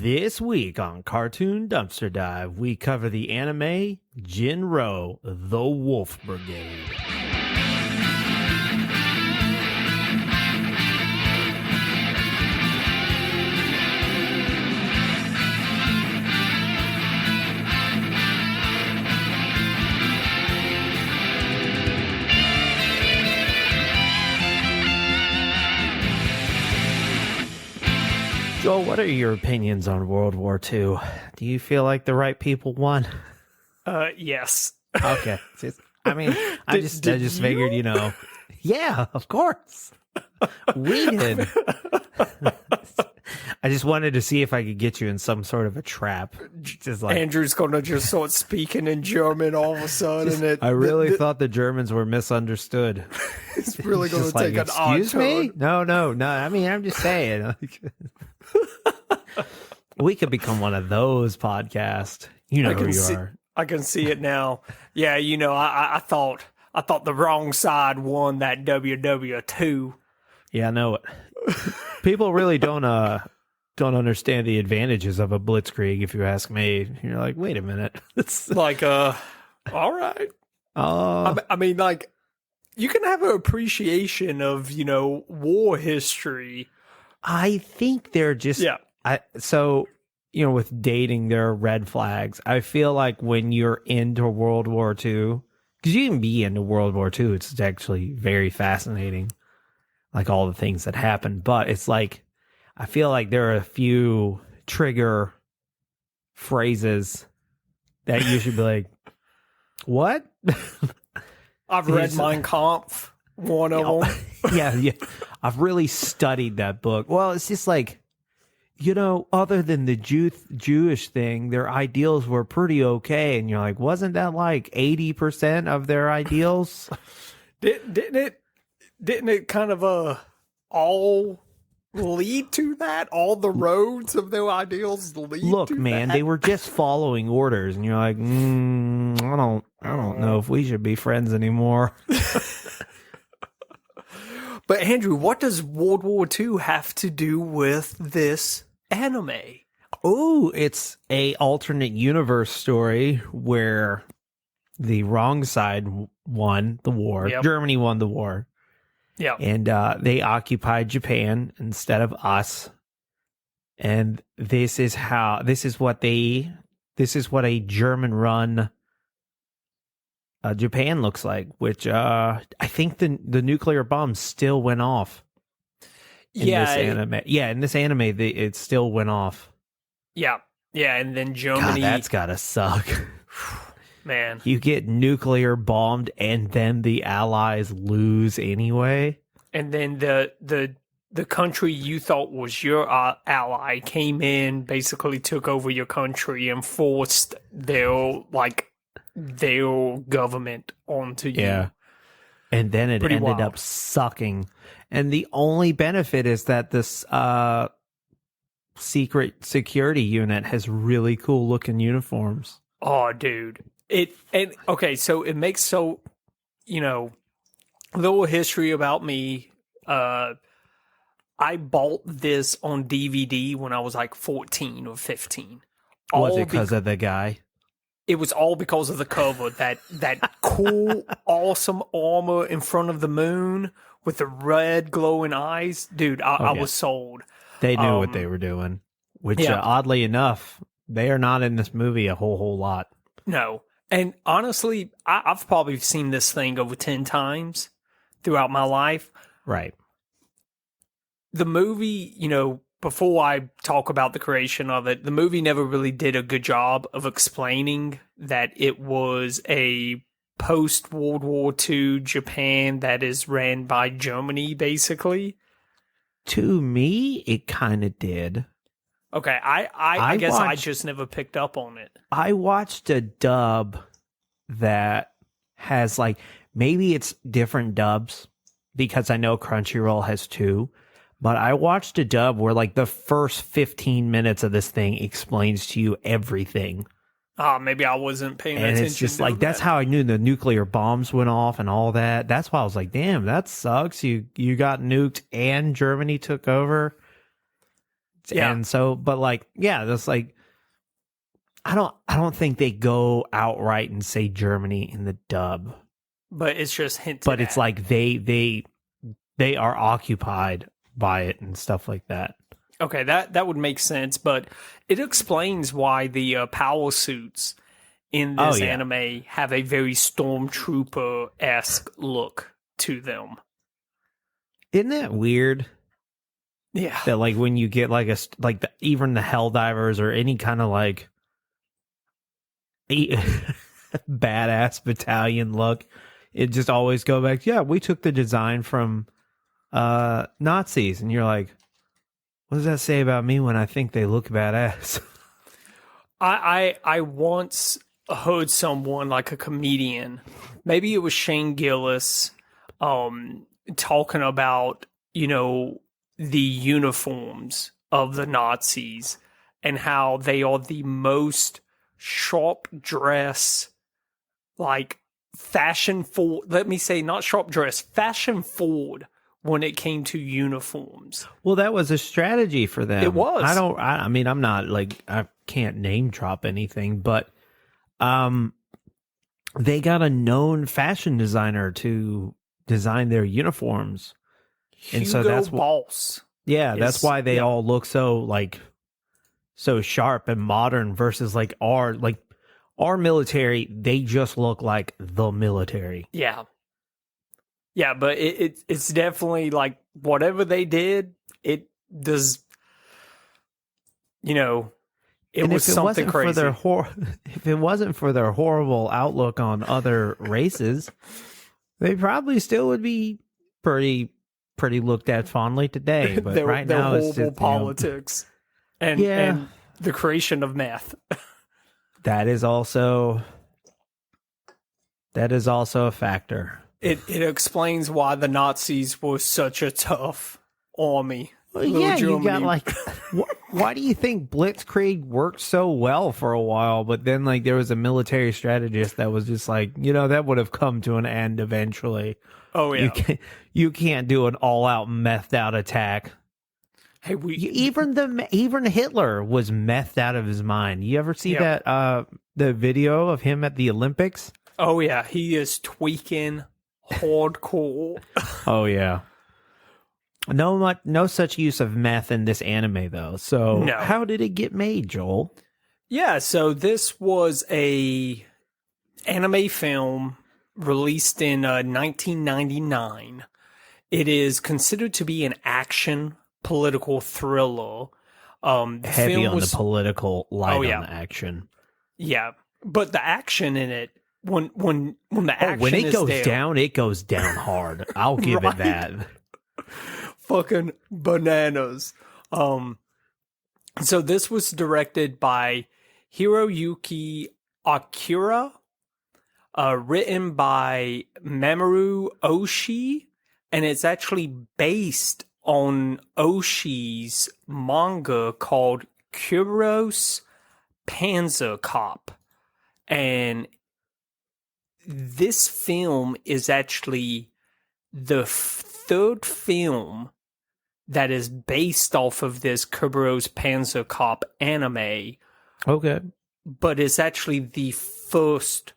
This week on Cartoon Dumpster Dive, we cover the anime Jin-Roh, the Wolf Brigade. Joel, what are your opinions on World War II? Do you feel like the right people won? Yes. Okay. I just figured, yeah, of course. We did. I just wanted to see if I could get you in some sort of a trap. Just like Andrew's going to just start speaking in German all of a sudden. I really thought the Germans were misunderstood. It's really going to take an odd excuse me? turn. No. I mean, I'm just saying. We could become one of those podcasts. You know who you are. I can see it now. Yeah, I thought the wrong side won that WW2. Yeah, I know it. People really don't understand the advantages of a blitzkrieg, if you ask me. You're like, wait a minute. It's like, all right. I mean, like, you can have an appreciation of, war history. I think they're just... Yeah. With dating, there are red flags. I feel like when you're into World War II, because you can be into World War II, it's actually very fascinating, like all the things that happened. But it's like, I feel like there are a few trigger phrases that you should be like, what? I've read Mein Kampf, one of them. Yeah. I've really studied that book. Well, it's just like, other than the Jewish thing, their ideals were pretty okay. And you're like, wasn't that like 80% of their ideals? Didn't it kind of all lead to that? All the roads of their ideals lead Look, to man, that? they were just following orders. And you're like, I don't know if we should be friends anymore. But Andrew, what does World War II have to do with this anime? Oh, it's a alternate universe story where the wrong side won the war. Yep. Germany won the war. Yeah. And they occupied Japan instead of us. And this is what a German run Japan looks like, which I think the nuclear bomb still went off. In this anime, it still went off. Yeah, and then Germany... God, that's gotta suck. Man. You get nuclear bombed and then the Allies lose anyway? And then the country you thought was your ally came in, basically took over your country and forced their government onto you. Yeah. And then it ended up sucking. And the only benefit is that this secret security unit has really cool looking uniforms. Oh, dude. So it makes a little history about me. I bought this on DVD when I was like 14 or 15. Was it because of the guy? It was all because of the cover, that cool, awesome armor in front of the moon with the red glowing eyes. Dude, I was sold. They knew what they were doing, which oddly enough, they are not in this movie a whole lot. No. And honestly, I've probably seen this thing over 10 times throughout my life. Right. The movie, before I talk about the creation of it, the movie never really did a good job of explaining that it was a post-World War II Japan that is ran by Germany, basically. To me, it kind of did. Okay, I guess I just never picked up on it. I watched a dub that has maybe it's different dubs because I know Crunchyroll has two. But I watched a dub where the first 15 minutes of this thing explains to you everything. Maybe I wasn't paying attention. And it's just that's how I knew the nuclear bombs went off and all that. That's why I was like, damn, that sucks. You got nuked and Germany took over. Yeah. And so, but like, yeah, that's like, I don't think they go outright and say Germany in the dub, But it's just hinted but it's at. like they are occupied by it and stuff like that. Okay, that would make sense, but it explains why the power suits in this anime have a very stormtrooper-esque look to them. Isn't that weird? Yeah. That like when you get like even the Helldivers or any kind of like badass battalion look, it just always go back. Yeah, we took the design from Nazis, and you're like, what does that say about me when I think they look badass? I once heard someone, like a comedian, maybe it was Shane Gillis, talking about, the uniforms of the Nazis and how they are the most sharp dress, like fashion forward. Let me say, not sharp dress, fashion forward when it came to uniforms. Well, that was a strategy for them. It was. I mean, I'm not like, I can't name drop anything, but they got a known fashion designer to design their uniforms. And Hugo so that's Boss. Yeah, that's why they all look so sharp and modern versus like our military. They just look like the military. Yeah. Yeah, but it's definitely like whatever they did, it does, it was something crazy. If it wasn't for their horrible outlook on other races, they probably still would be pretty looked at fondly today. But right now, it's horrible politics and the creation of meth. That is also a factor. It explains why the Nazis were such a tough army. Well, yeah, you got like, why do you think Blitzkrieg worked so well for a while, but then like there was a military strategist that was just like, that would have come to an end eventually. Oh yeah, you can't do an all-out methed out attack. Hey, even Hitler was methed out of his mind. You ever see that the video of him at the Olympics? Oh yeah, he is tweaking hardcore. Oh yeah. No such use of meth in this anime though. So how did it get made, Joel? Yeah, so this was a anime film released in 1999. It is considered to be an action political thriller. Heavy on the political, light on the action. Yeah, but the action in it, when the action when it goes there, down, it goes down hard. I'll give it that. Fucking bananas. So this was directed by Hiroyuki Akira, written by Mamoru Oshii, and it's actually based on Oshii's manga called Kuros Panzer Cop. And this film is actually the third film that is based off of this Kuros Panzer Cop anime. Okay. But it's actually the first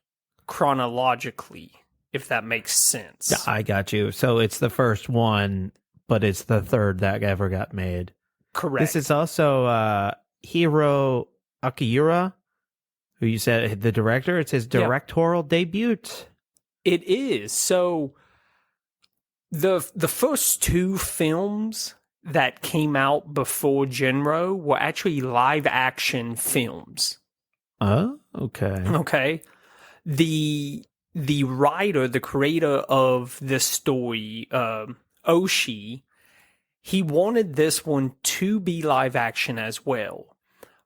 chronologically, if that makes sense. I got you. So it's the first one, but it's the third that ever got made. Correct. This is also Hiro Akiura, who you said the director. It's his directorial debut. It is. So the first two films that came out before Jin-Roh were actually live action films. Oh, okay. Okay. The writer, the creator of this story, Oshii, he wanted this one to be live action as well.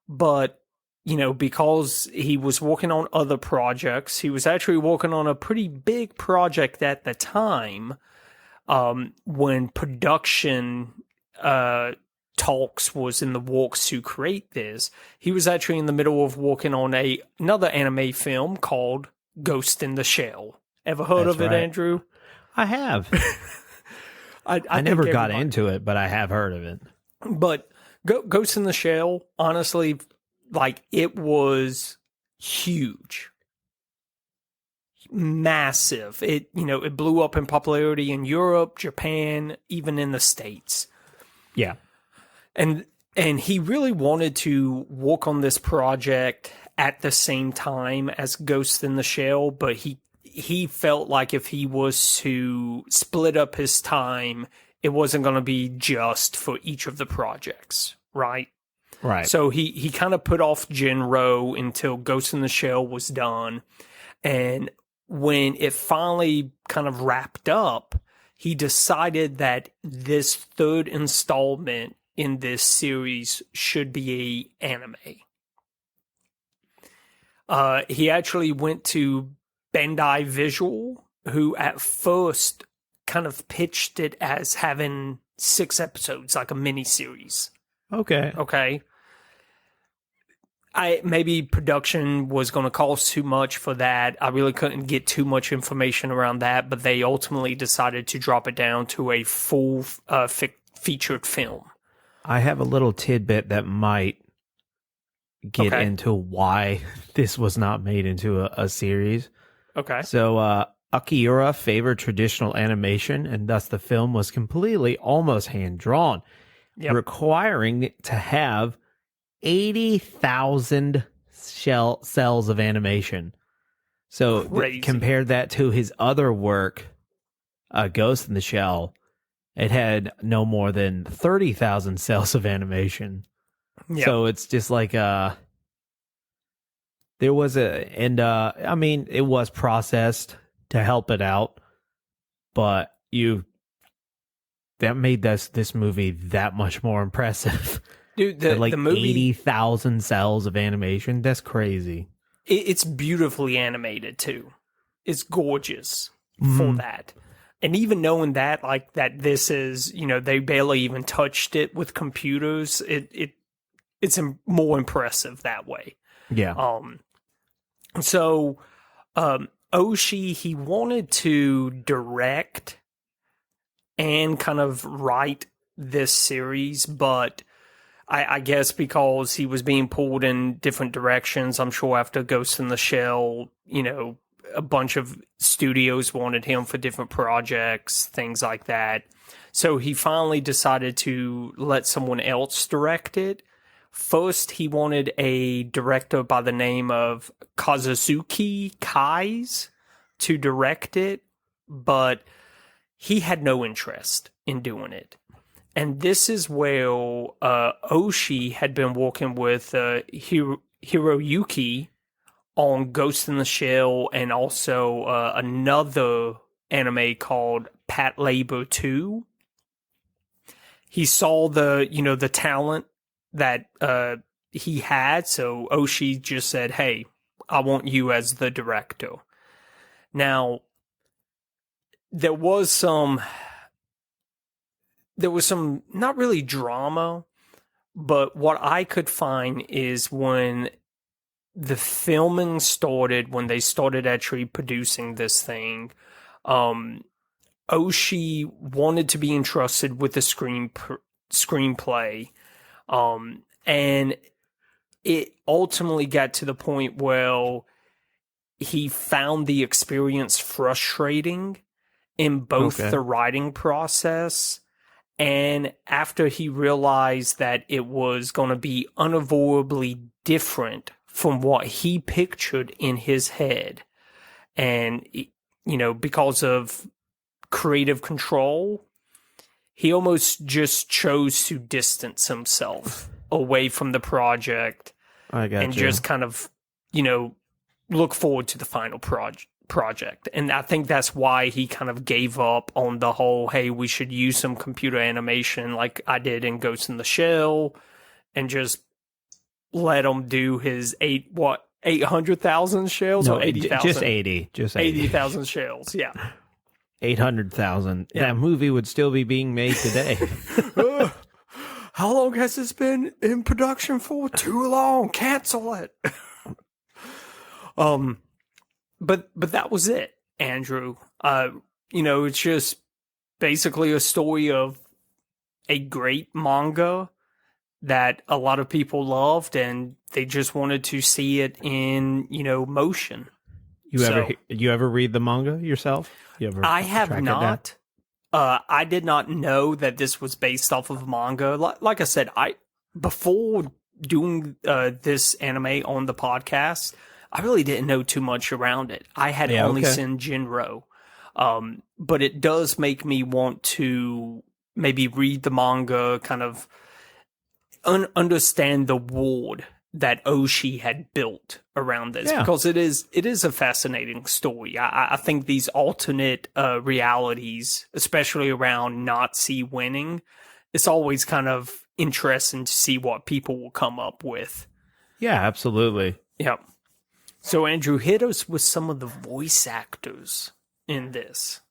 But, because he was working on other projects, he was actually working on a pretty big project at the time, when production talks was in the works to create this. He was actually in the middle of working on another anime film called Ghost in the Shell. Ever heard of it, Andrew? I have. I I never got into it, but I have heard of it. But Ghost in the Shell, honestly, like, it was huge. Massive. It, it blew up in popularity in Europe, Japan, even in the States. Yeah. And he really wanted to work on this project at the same time as Ghost in the Shell, but he felt like if he was to split up his time, it wasn't going to be just for each of the projects, right? Right. So he kind of put off Jin-Roh until Ghost in the Shell was done. And when it finally kind of wrapped up, he decided that this third installment in this series should be a anime. He actually went to Bandai Visual, who at first kind of pitched it as having 6 episodes, like a mini series. Okay. Maybe production was going to cost too much for that. I really couldn't get too much information around that, but they ultimately decided to drop it down to a full featured film. I have a little tidbit that might get into why this was not made into a series. Okay. So, Akira favored traditional animation, and thus the film was completely almost hand-drawn, requiring it to have 80,000 cells of animation. So, compare that to his other work, Ghost in the Shell. It had no more than 30,000 cells of animation. Yep. So it's just like there was I mean, it was processed to help it out, but that made this movie that much more impressive. Dude, the movie, 80,000 cells of animation, that's crazy. It's beautifully animated too. It's gorgeous for that. And even knowing that, like, that this is, they barely even touched it with computers, it's more impressive that way. Yeah. So, Oshii, he wanted to direct and kind of write this series, but I guess because he was being pulled in different directions, I'm sure after Ghost in the Shell, a bunch of studios wanted him for different projects, things like that. So he finally decided to let someone else direct it. First, he wanted a director by the name of Kazuzuki Kais to direct it, but he had no interest in doing it. And this is where Oshii had been working with Hiroyuki on Ghost in the Shell and also another anime called Patlabor 2. He saw the talent that he had, so Oshii just said, "Hey, I want you as the director." Now, there was some not really drama, but what I could find is when the filming started, when they started actually producing this thing, Oshii wanted to be entrusted with the screenplay, and it ultimately got to the point where he found the experience frustrating in both the writing process, and after he realized that it was going to be unavoidably different from what he pictured in his head, and because of creative control, he almost just chose to distance himself away from the project just kind of, look forward to the final project. And I think that's why he kind of gave up on the whole, hey, we should use some computer animation like I did in Ghost in the Shell, and just let him do his 800,000 shells or 80,000? Just 80. 80,000 shells, yeah. 800,000. Yeah. That movie would still be being made today. How long has this been in production for? Too long. Cancel it. But that was it, Andrew. It's just basically a story of a great manga that a lot of people loved, and they just wanted to see it in, motion. You ever read the manga yourself? I have not. I did not know that this was based off of manga. Like I said, before doing this anime on the podcast, I really didn't know too much around it. I had only seen Jin-Roh. But it does make me want to maybe read the manga, kind of understand the world that Oshi had built around this, because it is a fascinating story. I think these alternate realities, especially around Nazi winning, it's always kind of interesting to see what people will come up with. Yeah, absolutely. Yep. So Andrew, hit us with some of the voice actors in this.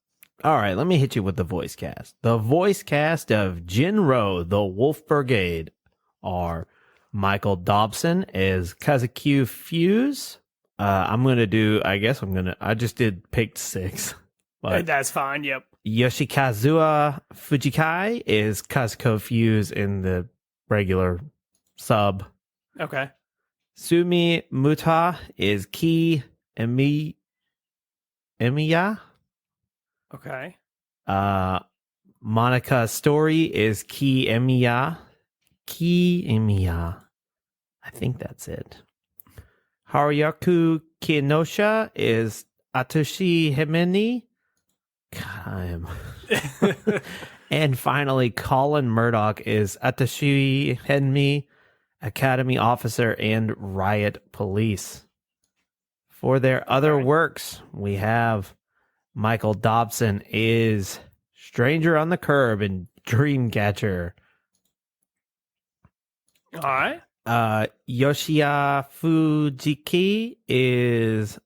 All right, let me hit you with the voice cast. The voice cast of Jin-Roh, the Wolf Brigade, are Michael Dobson as Kazuki Fuse. I just did pick 6. But that's fine, yep. Yoshikazuha Fujikai is Kazuko Fuse in the regular sub. Okay. Sumi Muta is Ki Emiya. Okay. Monica Story is Ki Emiya. I think that's it. Haruyaku Kinosha is Atoshi Himeni. And finally, Colin Murdoch is Atoshi Henmi, Academy Officer and Riot Police. For their other works, we have Michael Dobson is Stranger on the Curb and Dreamcatcher. All right. Yoshia Fujiki is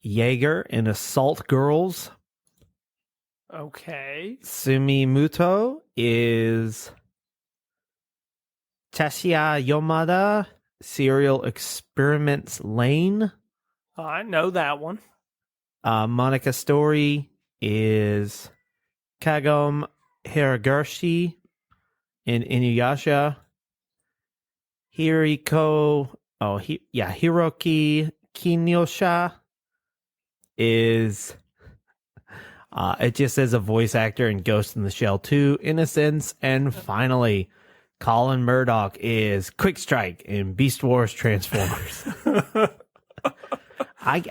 Jaeger in Assault Girls. Okay. Sumi Muto is Tashiya Yomada, Serial Experiments Lane. I know that one. Monica Story is Kagome Hiragoshi in Inuyasha. Hiroki Kinyosha is it just says a voice actor in Ghost in the Shell 2, Innocence. And finally, Colin Murdoch is Quick Strike in Beast Wars Transformers.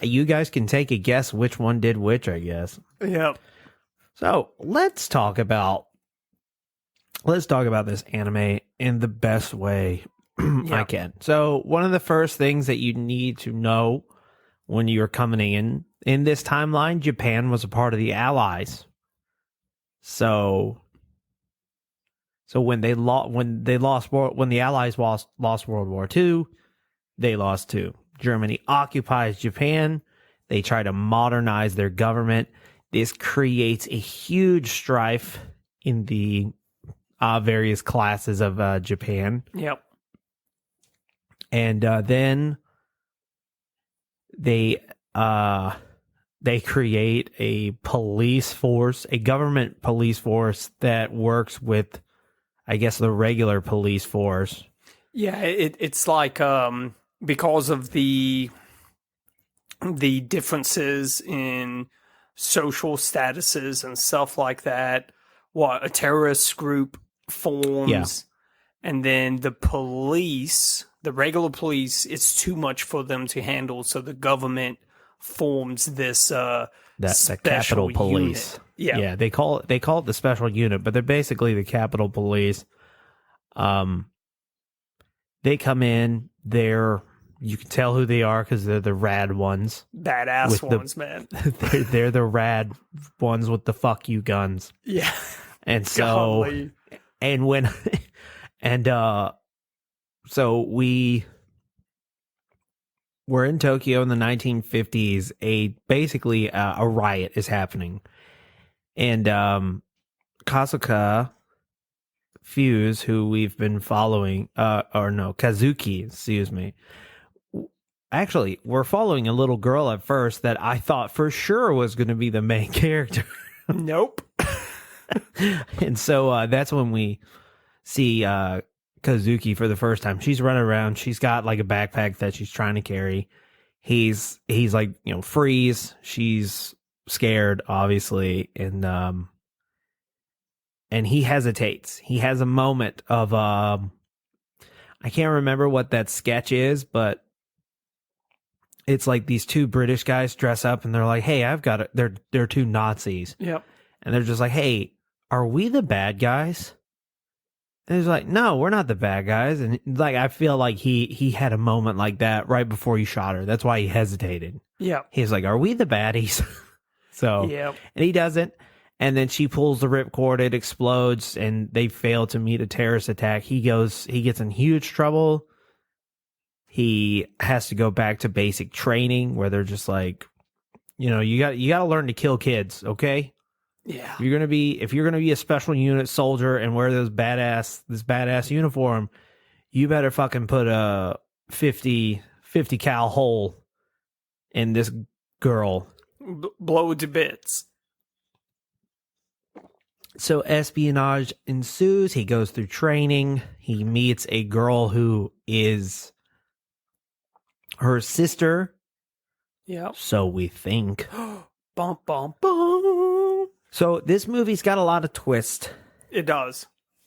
You guys can take a guess which one did which, I guess. Yep. So let's talk about this anime in the best way I can. So one of the first things that you need to know when you're coming in this timeline, Japan was a part of the Allies. So when the Allies lost World War II, they lost too. Germany occupies Japan. They try to modernize their government. This creates a huge strife in the various classes of Japan. Yep. And then they create a police force, a government police force that works with, I guess, the regular police force. Yeah, it's like because of the differences in social statuses and stuff like that, a terrorist group forms, and then the police, the regular police, it's too much for them to handle, so the government forms this the Capitol Police. Unit. Yeah, they call it the special unit, but they're basically the Capitol Police. They come in, you can tell who they are because they're the rad ones. Badass ones, man. they're the rad ones with the fuck you guns. Yeah. And so, and when, so we're in Tokyo in the 1950s. Basically a riot is happening. And Kazuka Fuse, who we've been following, Kazuki, excuse me. Actually, we're following a little girl at first that I thought for sure was going to be the main character. Nope. And so that's when we see Kazuki for the first time. She's running around. She's got like a backpack that she's trying to carry. He's like, freeze. She's scared, obviously, and he hesitates. He has a moment of I can't remember what that sketch is, but it's like these two British guys dress up and they're like, "Hey, I've got it." They're two Nazis. Yep. And they're just like, "Hey, are we the bad guys?" And he's like, "No, we're not the bad guys." And like, I feel like he had a moment like that right before he shot her. That's why he hesitated. Yeah. He's like, "Are we the baddies?" So, Yep. and he doesn't. And then she pulls the ripcord, it explodes, and they fail to meet a terrorist attack. He gets in huge trouble. He has to go back to basic training where they're just like, you got to learn to kill kids, okay? Yeah. If you're gonna be a special unit soldier and wear this badass uniform, you better fucking put a 50 cal hole in this girl. Blow it to bits. So espionage ensues. He goes through training. He meets a girl who is her sister. Yep. So we think. Bum, bum, bum. So this movie's got a lot of twists. It does.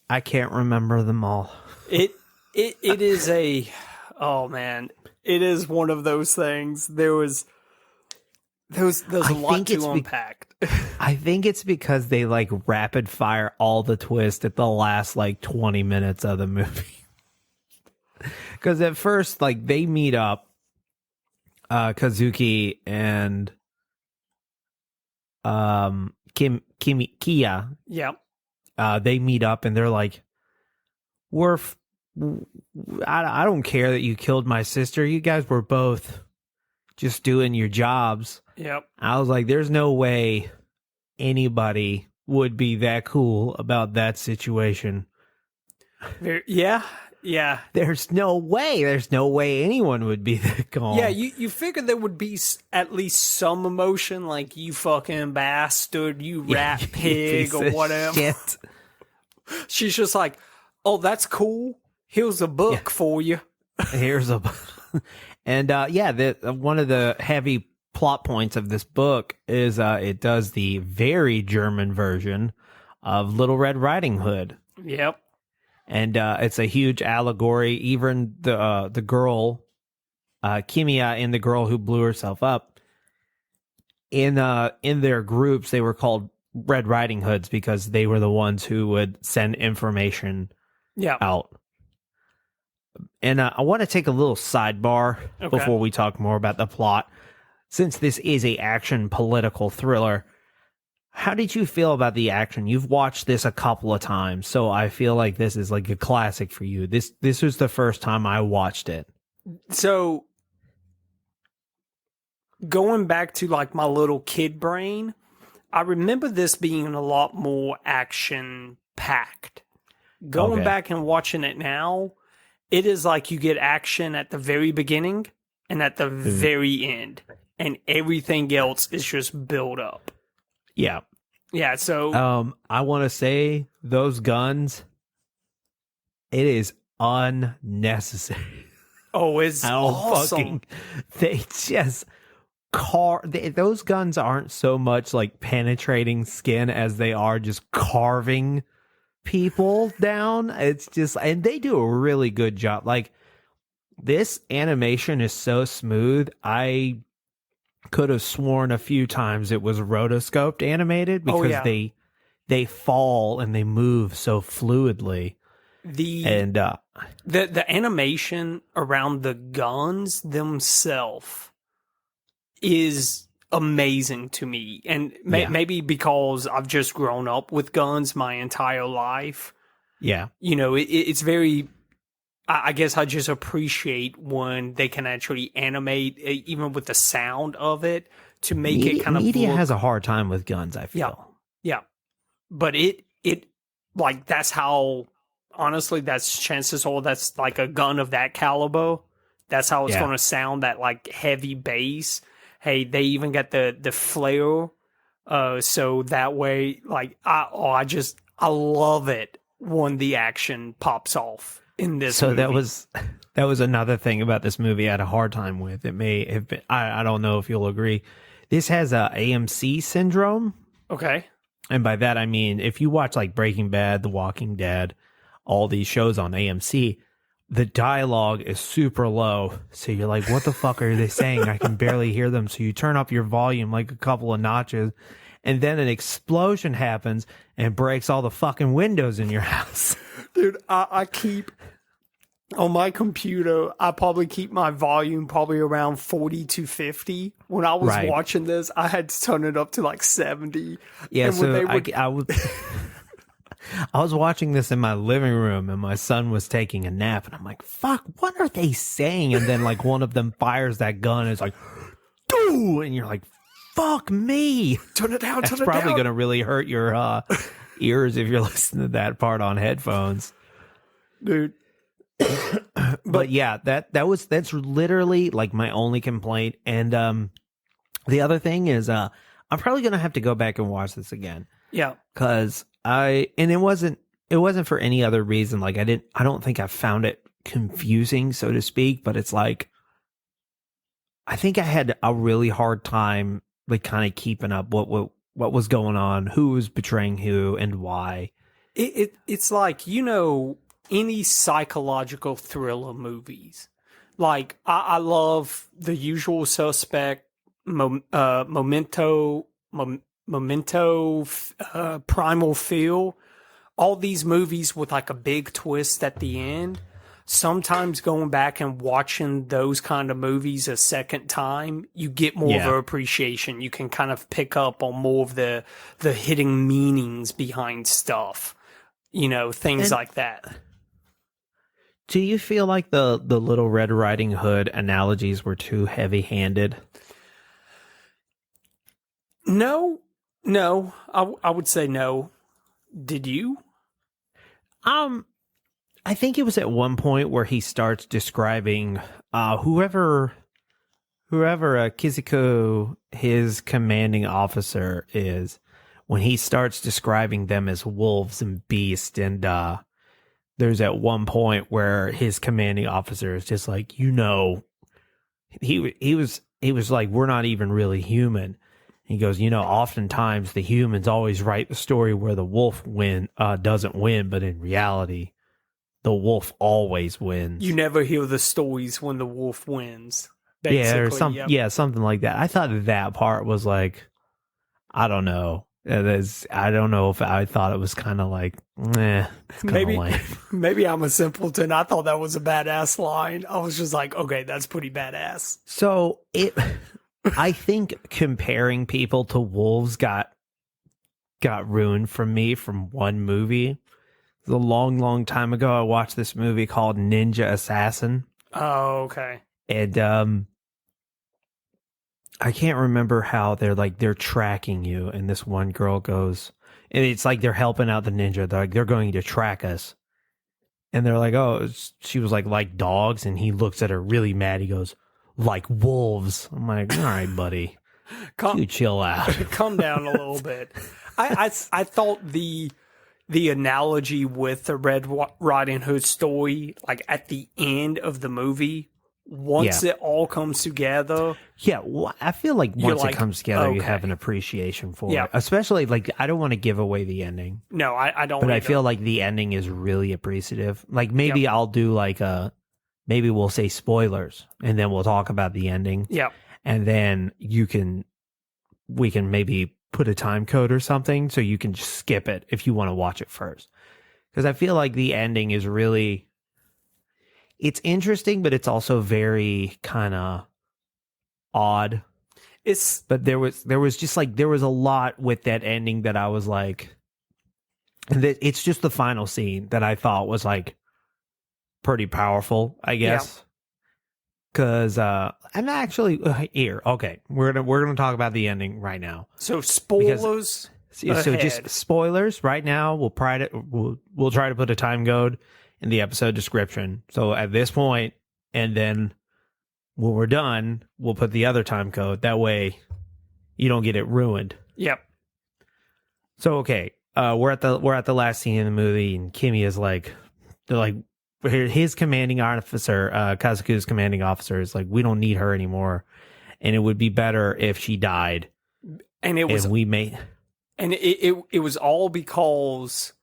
I can't remember them all. It is oh man, it is one of those things. There's a lot to unpack. I think it's because they like rapid fire all the twists at the last like 20 minutes of the movie. Because at first, like, they meet up, Kazuki and Kia. Yep. They meet up and they're like, I don't care that you killed my sister. You guys were both just doing your jobs. Yep. I was like, there's no way anybody would be that cool about that situation. Yeah. There's no way anyone would be that calm. Yeah, you figured there would be at least some emotion, like, you fucking bastard, you rat pig, or whatever. Shit. She's just like, oh, that's cool. Here's a book for you. Here's a and one of the heavy plot points of this book is it does the very German version of Little Red Riding Hood. Yep. And it's a huge allegory. Even the girl, Kimia, and the girl who blew herself up, in their groups, they were called Red Riding Hoods because they were the ones who would send information out. And I want to take a little sidebar before we talk more about the plot. Since this is a action political thriller, how did you feel about the action? You've watched this a couple of times, so I feel like this is like a classic for you. This was the first time I watched it. So, going back to like my little kid brain, I remember this being a lot more action packed. Going back and watching it now, it is like you get action at the very beginning and at the very end, and everything else is just build up. Yeah. Yeah, so I want to say those guns, it is unnecessary. Oh, it's awesome. They just those guns aren't so much like penetrating skin as they are just carving people down. It's just, and they do a really good job. Like, this animation is so smooth. I could have sworn a few times it was rotoscoped animated because they fall and they move so fluidly. The animation around the guns themselves is amazing to me, and maybe because I've just grown up with guns my entire life. Yeah, it's very. I guess I just appreciate when they can actually animate, even with the sound of it, to make it kind of. Media has a hard time with guns, I feel. Yeah, but it like, that's how. Honestly, that's chances are that's like a gun of that caliber. That's how it's going to sound. That like heavy bass. Hey, they even got the flare, so that way, like, I love it when the action pops off. in this So movie. that was another thing about this movie I had a hard time with. It may have been, I don't know if you'll agree. This has a AMC syndrome. Okay. And by that, I mean, if you watch like Breaking Bad, The Walking Dead, all these shows on AMC, the dialogue is super low. So you're like, what the fuck are they saying? I can barely hear them. So you turn up your volume like a couple of notches. And then an explosion happens and breaks all the fucking windows in your house. Dude, I keep on my computer, I probably keep my volume probably around 40 to 50. When I was watching this, I had to turn it up to like 70. Yeah, and so I was watching this in my living room and my son was taking a nap and I'm like, fuck, what are they saying? And then like one of them fires that gun and it's like, doo! And you're like, fuck me. Turn it down, That's probably going to really hurt your ears if you're listening to that part on headphones. Dude. But yeah, that's literally like my only complaint. And the other thing is I'm probably going to have to go back and watch this again. Yeah. Cuz it wasn't for any other reason. Like I don't think I found it confusing, so to speak, but it's like I think I had a really hard time like kind of keeping up what was going on, who was betraying who and why. It's like, any psychological thriller movies. Like I love The Usual Suspect, Memento, Primal Fear. All these movies with like a big twist at the end. Sometimes going back and watching those kind of movies a second time, you get more of an appreciation. You can kind of pick up on more of the hidden meanings behind stuff. Things like that. Do you feel like the Little Red Riding Hood analogies were too heavy-handed? No, I would say no. Did you? I think it was at one point where he starts describing whoever Kizuko, his commanding officer, is, when he starts describing them as wolves and beasts, and there's at one point where his commanding officer is just like, he was like, we're not even really human. He goes, oftentimes the humans always write the story where the wolf doesn't win, but in reality, the wolf always wins. You never hear the stories when the wolf wins. Yeah, or something like that. I thought that part was like, I don't know. I don't know if I thought it was kind of like, maybe I'm a simpleton. I thought that was a badass line. I was just like, okay, that's pretty badass. So I think comparing people to wolves got ruined from me from one movie. It was a long, long time ago. I watched this movie called Ninja Assassin. Oh, okay. And I can't remember how they're tracking you, and this one girl goes, and it's like they're helping out the ninja. They're like, they're going to track us, and they're like, oh, she was like dogs, and he looks at her really mad. He goes, like wolves. I'm like, all right, buddy, you chill out, calm down a little bit. I thought the analogy with the Red Riding Hood story, like at the end of the movie. Once it all comes together. Yeah, well, I feel like once it comes together, you have an appreciation for it. Especially, I don't want to give away the ending. No, I don't. But either. I feel like the ending is really appreciative. Like, maybe I'll do maybe we'll say spoilers, and then we'll talk about the ending. Yeah. And then we can maybe put a time code or something, so you can just skip it if you want to watch it first. Because I feel like the ending is really... It's interesting, but it's also very kind of odd. But there was a lot with that ending that I was like, it's just the final scene that I thought was like pretty powerful, I guess. Because I'm actually here. Okay, we're gonna talk about the ending right now. So spoilers. So just spoilers right now. We'll try to put a time code in the episode description. So at this point, and then when we're done, we'll put the other time code. That way you don't get it ruined. Yep. So okay, we're at the last scene in the movie, and Kimmy is like, they're like, his commanding officer, Kazuku's commanding officer, is like, we don't need her anymore, and it would be better if she died. And it was, it was all because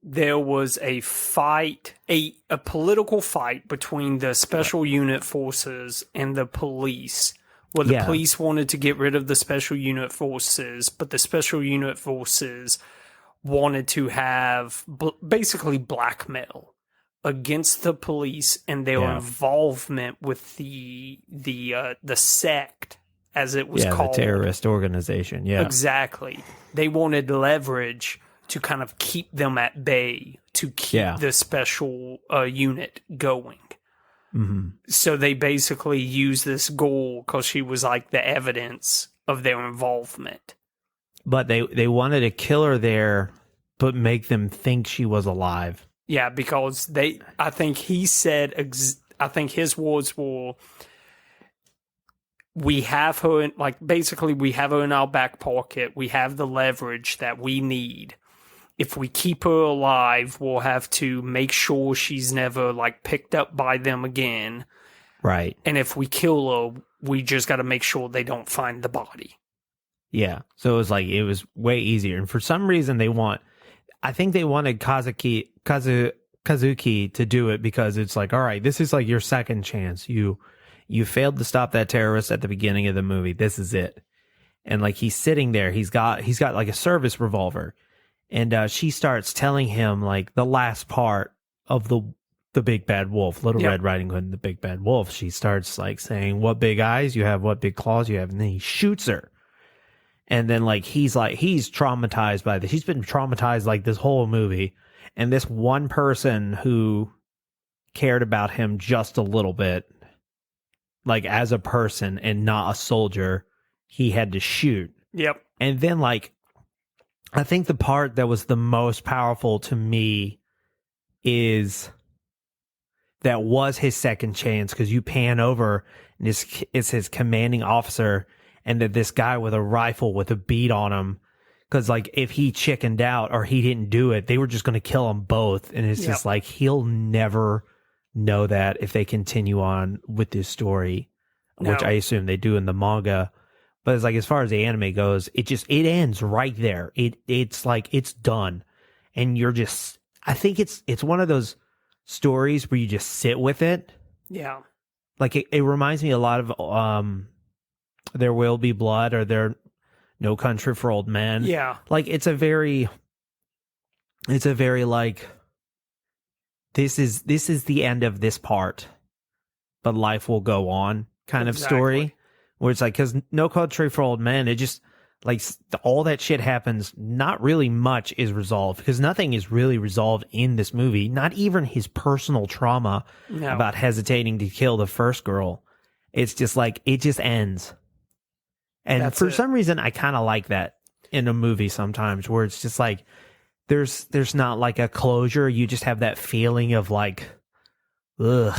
there was a fight, a political fight between the special unit forces and the police, where the police wanted to get rid of the special unit forces, but the special unit forces wanted to have basically blackmail against the police and their involvement with the sect, as it was called, the terrorist organization. Yeah, exactly. They wanted leverage to kind of keep them at bay, to keep the special unit going. Mm-hmm. So they basically used this girl because she was like the evidence of their involvement. But they wanted to kill her there, but make them think she was alive. Yeah, because I think he said, I think his words were, we have her in, like, basically we have her in our back pocket. We have the leverage that we need. If we keep her alive, we'll have to make sure she's never, like, picked up by them again. Right. And if we kill her, we just got to make sure they don't find the body. Yeah. So it was like, it was way easier. And for some reason I think they wanted Kazuki to do it because it's like, all right, this is like your second chance. You failed to stop that terrorist at the beginning of the movie. This is it. And like, he's sitting there, he's got like a service revolver. And she starts telling him like the last part of the big bad wolf, Little Red Riding Hood and the big bad wolf. She starts like saying, what big eyes you have, what big claws you have. And then he shoots her. And then like, he's traumatized by this. He's been traumatized like this whole movie. And this one person who cared about him just a little bit, like as a person and not a soldier, he had to shoot. Yep. And then like, I think the part that was the most powerful to me is that was his second chance, because you pan over and it's his commanding officer, and that this guy with a rifle with a bead on him, because like if he chickened out or he didn't do it, they were just going to kill them both. And it's just like, he'll never know that if they continue on with this story, which I assume they do in the manga. But it's like, as far as the anime goes, it ends right there. It's like, it's done. And you're just, I think it's one of those stories where you just sit with it. Yeah. Like it reminds me a lot of There Will Be Blood, or No Country for Old Men. Yeah. Like it's a very like, this is the end of this part, but life will go on kind of story. Where it's like, because No Country for Old Men, it just, like, all that shit happens, not really much is resolved, because nothing is really resolved in this movie. Not even his personal trauma about hesitating to kill the first girl. It's just like, it just ends. And for some reason, I kind of like that in a movie sometimes, where it's just like, there's not like a closure. You just have that feeling of like, ugh.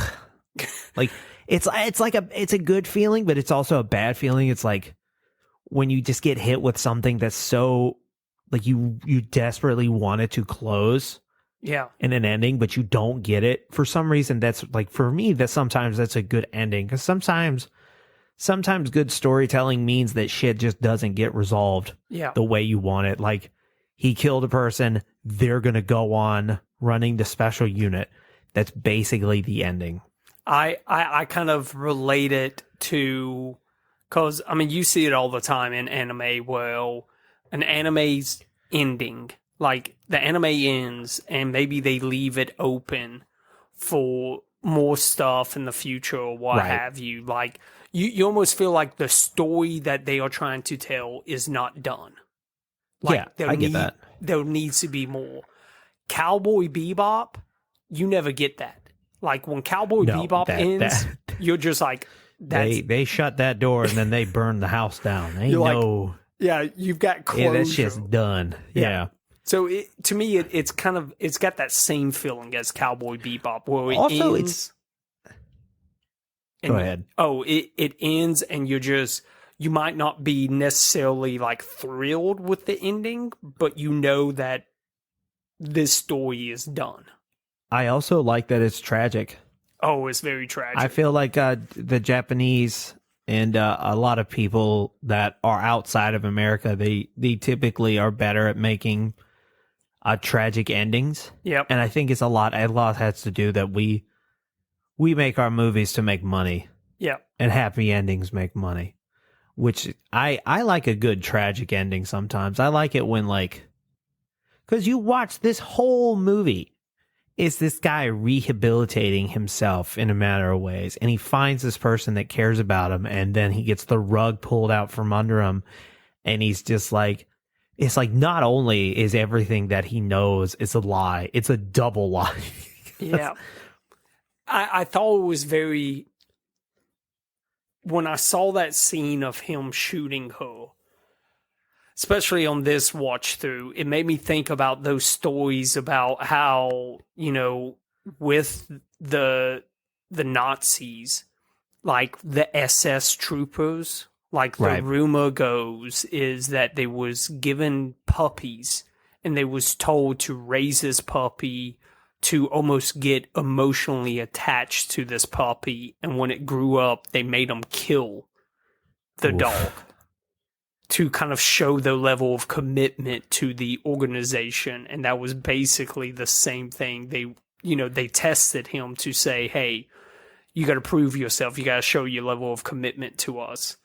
Like, it's a good feeling, but it's also a bad feeling. It's like when you just get hit with something that's so, like, you desperately want it to close, in an ending, but you don't get it for some reason. That's like, for me, that sometimes that's a good ending, because sometimes good storytelling means that shit just doesn't get resolved the way you want it. Like, he killed a person, they're gonna go on running the special unit. That's basically the ending. I kind of relate it to, because, I mean, you see it all the time in anime. Well, an anime's ending, like, the anime ends, and maybe they leave it open for more stuff in the future or what have you. Like, you almost feel like the story that they are trying to tell is not done. Like, I get that. There needs to be more. Cowboy Bebop, you never get that. Like, when Cowboy Bebop ends, you're just like, they shut that door and then they burn the house down. They know. Like, you've got closure. Yeah, that's just done. Yeah. So to me, it's kind of, it's got that same feeling as Cowboy Bebop, where it also ends. Go ahead. It ends, and you might not be necessarily like thrilled with the ending, but you know that this story is done. I also like that it's tragic. Oh, it's very tragic. I feel like the Japanese and a lot of people that are outside of America, they typically are better at making tragic endings. Yep. And I think it's a lot has to do that we make our movies to make money. Yep. And happy endings make money. Which I like a good tragic ending sometimes. I like it when because you watch this whole movie. Is this guy rehabilitating himself in a matter of ways, and he finds this person that cares about him, and then he gets the rug pulled out from under him, and he's just it's not only is everything that he knows it's a lie, it's a double lie. Yeah. I thought it was very, when I saw that scene of him shooting her, especially on this watch through, it made me think about those stories about how, with the Nazis, like the SS troopers, the rumor goes is that they was given puppies and they was told to raise this puppy to almost get emotionally attached to this puppy. And when it grew up, they made them kill the dog to kind of show the level of commitment to the organization. And that was basically the same thing. They tested him to say, hey, you got to prove yourself. You got to show your level of commitment to us.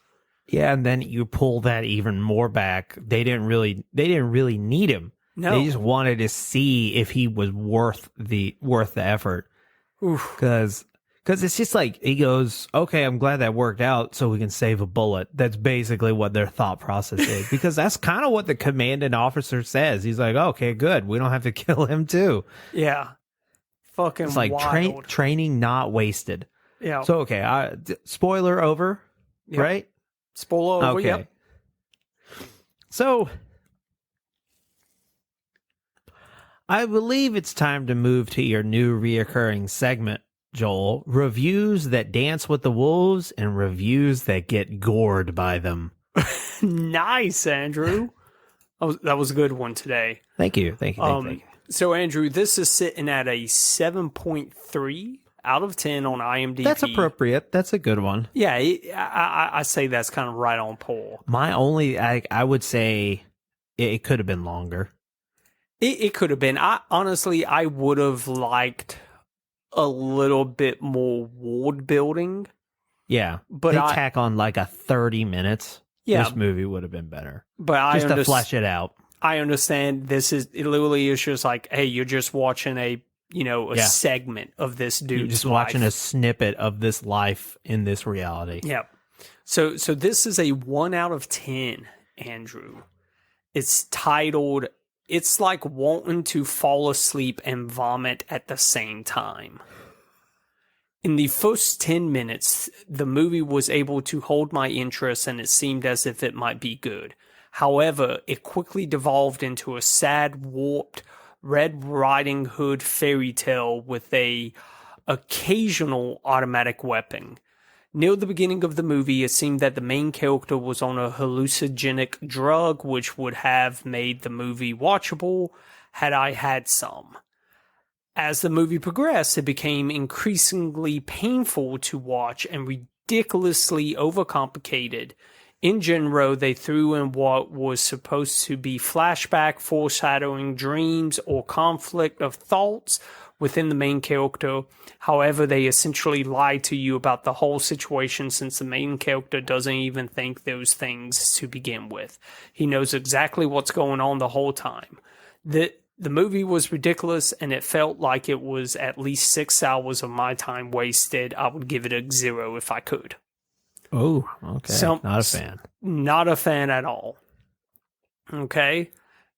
Yeah. And then you pull that even more back. They didn't really need him. No. They just wanted to see if he was worth the effort. Because it's just he goes, okay, I'm glad that worked out so we can save a bullet. That's basically what their thought process is. Because that's kind of what the commanding officer says. He's like, okay, good. We don't have to kill him too. Yeah. Fucking it's wild. Training not wasted. Yeah. So, okay, spoiler over, right? Spoiler over, okay. Yep. So, I believe it's time to move to your new reoccurring segment, Joel. Reviews that dance with the wolves and reviews that get gored by them. Nice, Andrew. That was a good one today. Thank you. Thank you. So, Andrew, this is sitting at a 7.3 out of 10 on IMDb. That's appropriate. That's a good one. Yeah, I say that's kind of right on par. I would say it could have been longer. It could have been. I would have liked a little bit more world building. Yeah, but they tack on 30 minutes. Yeah, this movie would have been better. But to flesh it out. I understand. It literally is just hey, you're just watching a segment of this dude's You're just life. watching a snippet of this life in this reality. Yeah. So this is a 1 out of 10, Andrew. It's titled, "It's like wanting to fall asleep and vomit at the same time." In the first 10 minutes, the movie was able to hold my interest and it seemed as if it might be good. However, it quickly devolved into a sad, warped Red Riding Hood fairy tale with a occasional automatic weapon. Near the beginning of the movie, it seemed that the main character was on a hallucinogenic drug, which would have made the movie watchable had I had some. As the movie progressed, it became increasingly painful to watch and ridiculously overcomplicated. In Jin-Roh, they threw in what was supposed to be flashback, foreshadowing dreams, or conflict of thoughts within the main character. However, they essentially lied to you about the whole situation since the main character doesn't even think those things to begin with. He knows exactly what's going on the whole time. The movie was ridiculous, and it felt like it was at least 6 hours of my time wasted. I would give it a 0 if I could. Oh, okay. So, not a fan. Not a fan at all. Okay.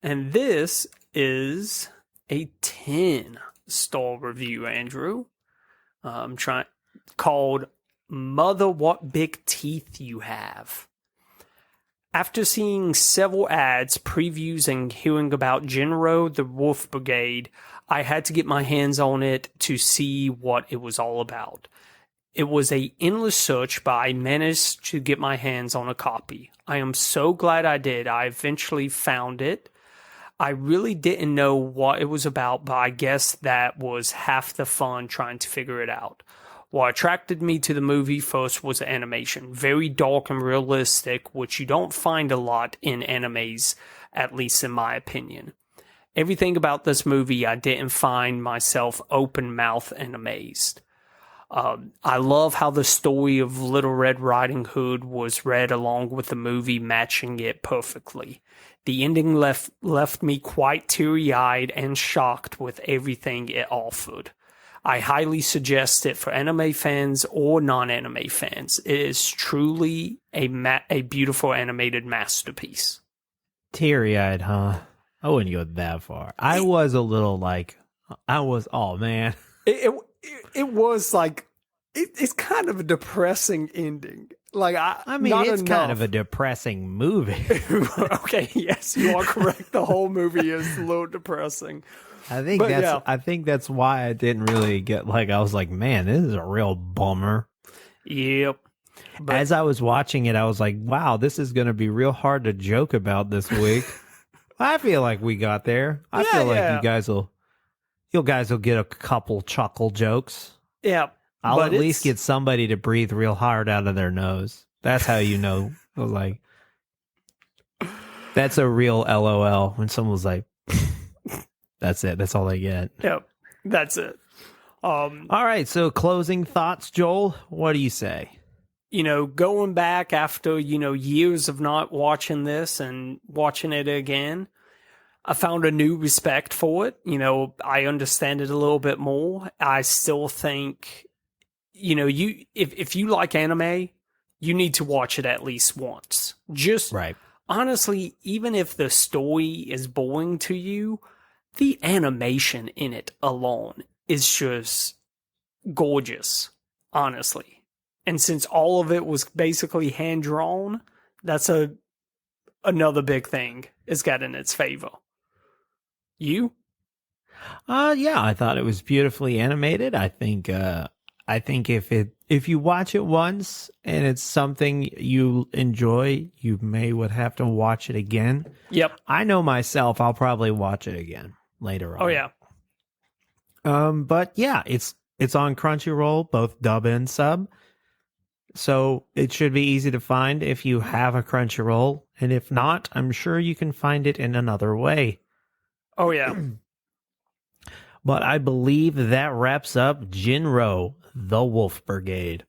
And this is a 10-star review, Andrew. Called Mother What Big Teeth You Have. After seeing several ads, previews, and hearing about Jin-Roh, the Wolf Brigade, I had to get my hands on it to see what it was all about. It was an endless search, but I managed to get my hands on a copy. I am so glad I did. I eventually found it. I really didn't know what it was about, but I guess that was half the fun trying to figure it out. What attracted me to the movie first was the animation. Very dark and realistic, which you don't find a lot in animes, at least in my opinion. Everything about this movie, I didn't find myself open-mouthed and amazed. I love how the story of Little Red Riding Hood was read along with the movie, matching it perfectly. The ending left me quite teary-eyed and shocked with everything it offered. I highly suggest it for anime fans or non-anime fans. It is truly a beautiful animated masterpiece. Teary-eyed, huh? I wouldn't go that far. I was a little like, oh man. It was like, it's kind of a depressing ending. Like, I mean, it's kind of a depressing movie. Okay, yes, you are correct. The whole movie is a little depressing. I think that's why I didn't really get, like, I was like, man, this is a real bummer. Yep. But as I was watching it, I was like, wow, this is going to be real hard to joke about this week. I feel like we got there. I feel like you guys will get a couple chuckle jokes. Yeah. I'll at least get somebody to breathe real hard out of their nose. That's how you know. I was like, that's a real LOL when someone's like, that's it. That's all they get. Yep. That's it. All right. So closing thoughts, Joel. What do you say? Going back after, years of not watching this and watching it again, I found a new respect for it. I understand it a little bit more. I still think, if you like anime, you need to watch it at least once. Just right. Honestly, even if the story is boring to you, the animation in it alone is just gorgeous, honestly. And since all of it was basically hand-drawn, that's another big thing it's got in its favor. You? Yeah, I thought it was beautifully animated. I think if you watch it once and it's something you enjoy, you would have to watch it again. Yep. I know myself, I'll probably watch it again later on. Oh yeah. But yeah, it's on Crunchyroll, both dub and sub. So it should be easy to find if you have a Crunchyroll, and if not, I'm sure you can find it in another way. Oh yeah. But I believe that wraps up Jin-Roh, the Wolf Brigade.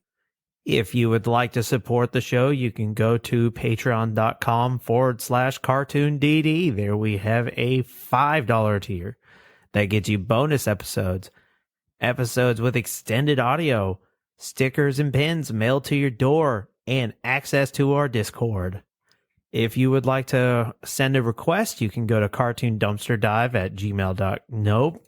If you would like to support the show, you can go to patreon.com/cartoondd. There we have a $5 tier that gets you bonus episodes with extended audio, stickers and pins mailed to your door, and access to our Discord. If you would like to send a request, you can go to cartoondumpsterdive@gmail.com. Nope.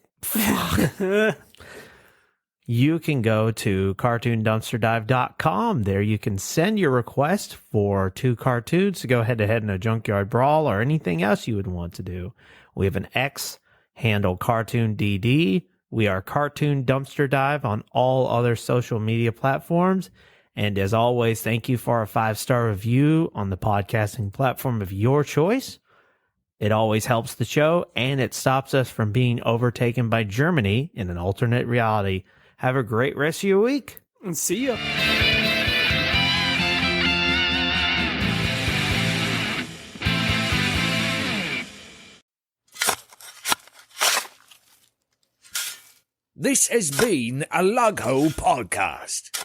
You can go to cartoondumpsterdive.com. There you can send your request for 2 cartoons to go head-to-head in a junkyard brawl or anything else you would want to do. We have an X handle, CartoonDD. We are Cartoon Dumpster Dive on all other social media platforms. And as always, thank you for a 5-star review on the podcasting platform of your choice. It always helps the show, and it stops us from being overtaken by Germany in an alternate reality. Have a great rest of your week. And see ya. This has been a Lug Hole Podcast.